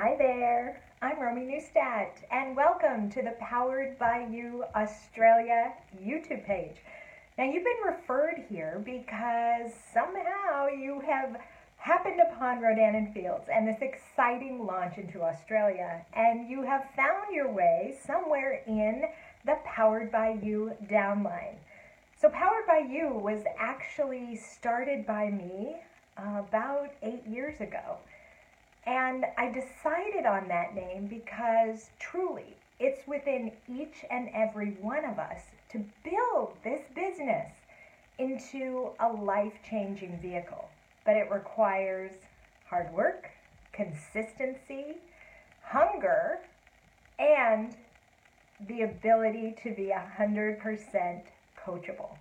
Hi there, I'm Romy Neustadt, and welcome to the Powered by You Australia YouTube page. Now, you've been referred here because somehow you have happened upon Rodan & Fields and this exciting launch into Australia, and you have found your way somewhere in the Powered by You downline. So Powered by You was actually started by me about 8 years ago. And I decided on that name because truly it's within each and every one of us to build this business into a life-changing vehicle. But it requires hard work, consistency, hunger, and the ability to be 100% coachable.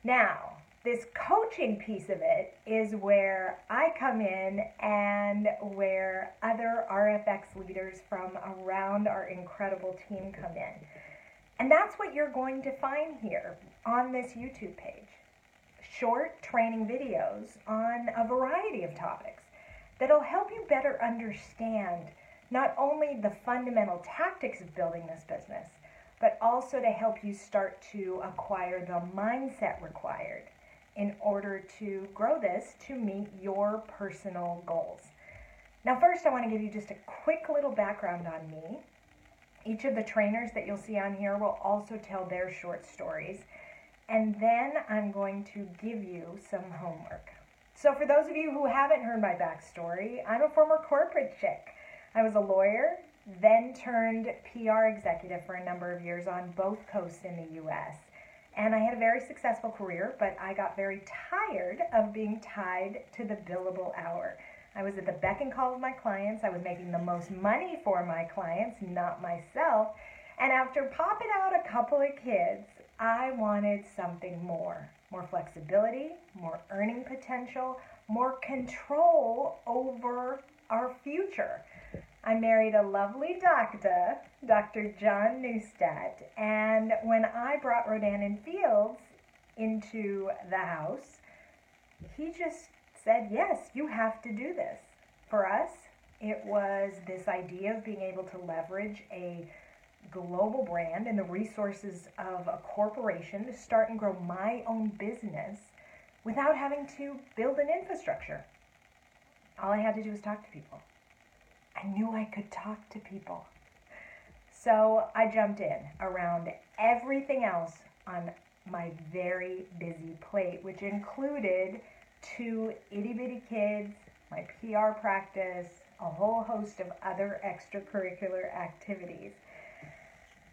Now, this coaching piece of it is where I come in and where other RFX leaders from around our incredible team come in. And that's what you're going to find here on this YouTube page. Short training videos on a variety of topics that'll help you better understand not only the fundamental tactics of building this business, but also to help you start to acquire the mindset required in order to grow this to meet your personal goals. Now, first, I want to give you just a quick little background on me. Each of the trainers that you'll see on here will also tell their short stories, and then I'm going to give you some homework. So for those of you who haven't heard my backstory, I'm a former corporate chick. I was a lawyer, then turned PR executive for a number of years on both coasts in the US. And I had a very successful career, but I got very tired of being tied to the billable hour. I was at the beck and call of my clients. I was making the most money for my clients, not myself. And after popping out a couple of kids, I wanted something more. More flexibility, more earning potential, more control over our future. I married a lovely doctor, Dr. John Neustadt, and when I brought Rodan & Fields into the house, he just said, yes, you have to do this. For us, it was this idea of being able to leverage a global brand and the resources of a corporation to start and grow my own business without having to build an infrastructure. All I had to do was talk to people. I knew I could talk to people. So I jumped in around everything else on my very busy plate, which included 2 itty-bitty kids, my PR practice, a whole host of other extracurricular activities.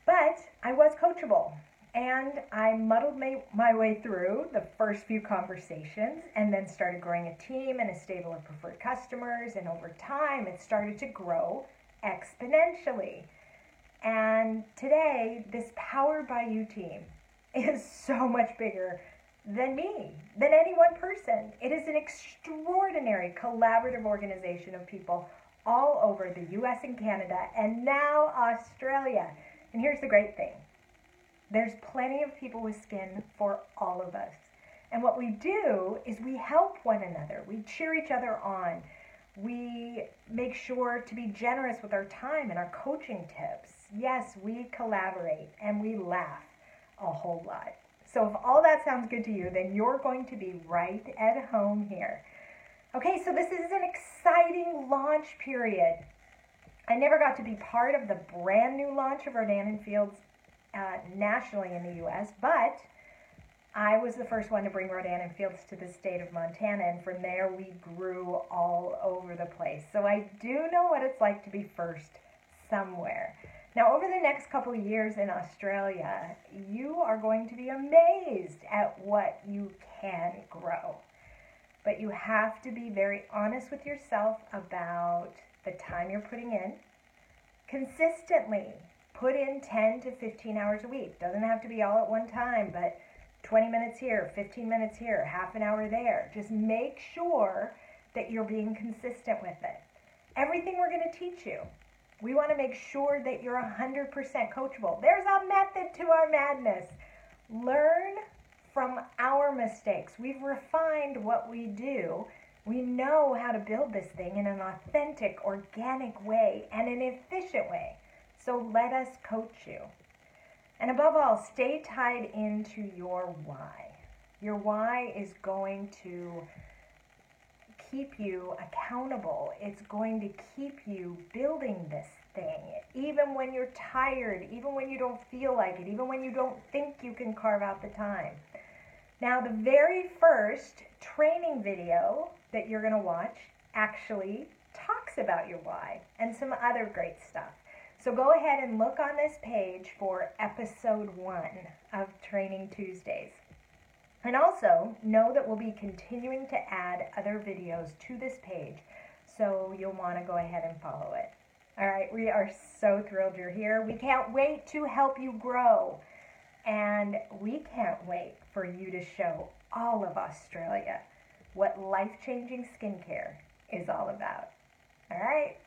But I was coachable, and I muddled my way through the first few conversations and then started growing a team and a stable of preferred customers, and over time it started to grow exponentially. And today, this Powered by You team is so much bigger than me, than any one person. It is an extraordinary collaborative organization of people all over the US and Canada, and now Australia. And here's the great thing. There's plenty of people with skin for all of us. And what we do is we help one another. We cheer each other on. We make sure to be generous with our time and our coaching tips. Yes, we collaborate and we laugh a whole lot. So if all that sounds good to you, then you're going to be right at home here. Okay, so this is an exciting launch period. I never got to be part of the brand new launch of Rodan & Fields nationally in the US, but I was the first one to bring Rodan & Fields to the state of Montana, and from there we grew all over the place. So I do know what it's like to be first somewhere. Now, over the next couple of years in Australia, you are going to be amazed at what you can grow. But you have to be very honest with yourself about the time you're putting in. Consistently put in 10 to 15 hours a week. Doesn't have to be all at one time, but 20 minutes here, 15 minutes here, half an hour there. Just make sure that you're being consistent with it. Everything we're going to teach you, we want to make sure that you're 100% coachable. There's a method to our madness. Learn from our mistakes. We've refined what we do We know how to build this thing in an authentic, organic way and an efficient way. So let us coach you. And above all, stay tied into your why. Your why is going to keep you accountable. It's going to keep you building this thing, even when you're tired, even when you don't feel like it, even when you don't think you can carve out the time. Now, the very first training video that you're going to watch actually talks about your why and some other great stuff. So go ahead and look on this page for episode 1 of Training Tuesdays. And also know that we'll be continuing to add other videos to this page, so you'll want to go ahead and follow it. All right, we are so thrilled you're here. We can't wait to help you grow. And we can't wait for you to show all of Australia what life-changing skincare is all about. All right?